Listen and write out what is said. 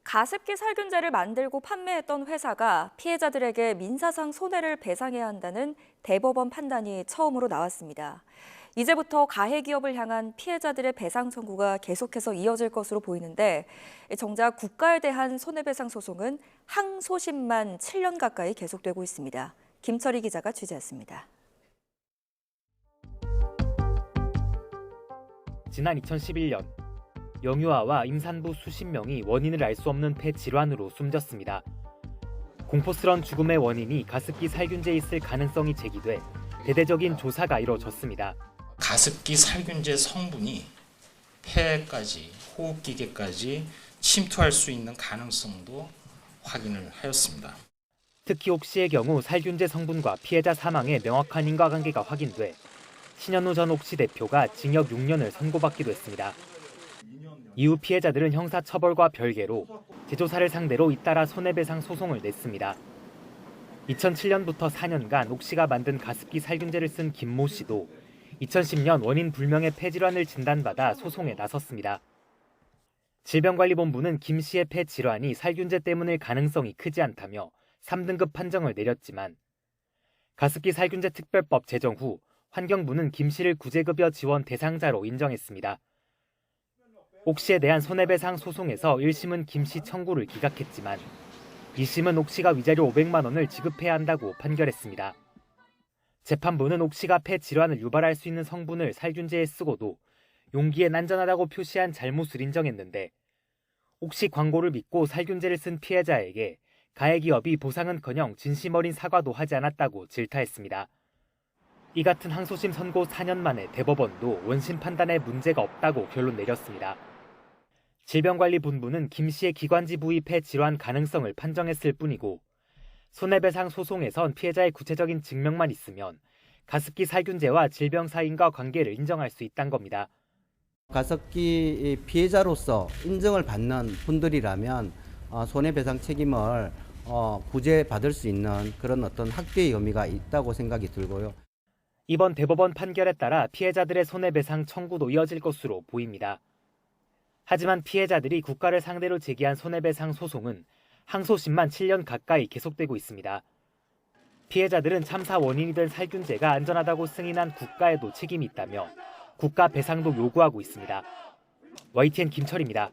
가습기 살균제를 만들고 판매했던 회사가 피해자들에게 민사상 손해를 배상해야 한다는 대법원 판단이 처음으로 나왔습니다. 이제부터 가해 기업을 향한 피해자들의 배상 청구가 계속해서 이어질 것으로 보이는데 정작 국가에 대한 손해배상 소송은 항소심만 7년 가까이 계속되고 있습니다. 김철희 기자가 취재했습니다. 지난 2011년 영유아와 임산부 수십 명이 원인을 알 수 없는 폐 질환으로 숨졌습니다. 공포스러운 죽음의 원인이 가습기 살균제에 있을 가능성이 제기돼 대대적인 조사가 이뤄졌습니다. 가습기 살균제 성분이 폐까지, 호흡기계까지 침투할 수 있는 가능성도 확인을 하였습니다. 특히 옥 씨의 경우 살균제 성분과 피해자 사망의 명확한 인과관계가 확인돼 신현우 전 옥 씨 대표가 징역 6년을 선고받기도 했습니다. 이후 피해자들은 형사처벌과 별개로 제조사를 상대로 잇따라 손해배상 소송을 냈습니다. 2007년부터 4년간 옥 씨가 만든 가습기 살균제를 쓴 김모 씨도 2010년 원인 불명의 폐질환을 진단받아 소송에 나섰습니다. 질병관리본부는 김 씨의 폐 질환이 살균제 때문일 가능성이 크지 않다며 3등급 판정을 내렸지만 가습기 살균제 특별법 제정 후 환경부는 김 씨를 구제급여 지원 대상자로 인정했습니다. 옥 씨에 대한 손해배상 소송에서 1심은 김 씨 청구를 기각했지만 2심은 옥 씨가 위자료 500만 원을 지급해야 한다고 판결했습니다. 재판부는 옥 씨가 폐 질환을 유발할 수 있는 성분을 살균제에 쓰고도 용기엔 안전하다고 표시한 잘못을 인정했는데 옥 씨 광고를 믿고 살균제를 쓴 피해자에게 가해 기업이 보상은커녕 진심 어린 사과도 하지 않았다고 질타했습니다. 이 같은 항소심 선고 4년 만에 대법원도 원심 판단에 문제가 없다고 결론 내렸습니다. 질병관리본부는 김 씨의 기관지 부위 폐 질환 가능성을 판정했을 뿐이고 손해배상 소송에선 피해자의 구체적인 증명만 있으면 가습기 살균제와 질병 사인과 관계를 인정할 수 있다는 겁니다. 가습기 피해자로서 인정을 받는 분들이라면 손해배상 책임을 구제받을 수 있는 그런 어떤 학대의 혐의가 있다고 생각이 들고요. 이번 대법원 판결에 따라 피해자들의 손해배상 청구도 이어질 것으로 보입니다. 하지만 피해자들이 국가를 상대로 제기한 손해배상 소송은 항소심만 7년 가까이 계속되고 있습니다. 피해자들은 참사 원인이 된 살균제가 안전하다고 승인한 국가에도 책임이 있다며 국가 배상도 요구하고 있습니다. YTN 김철희입니다.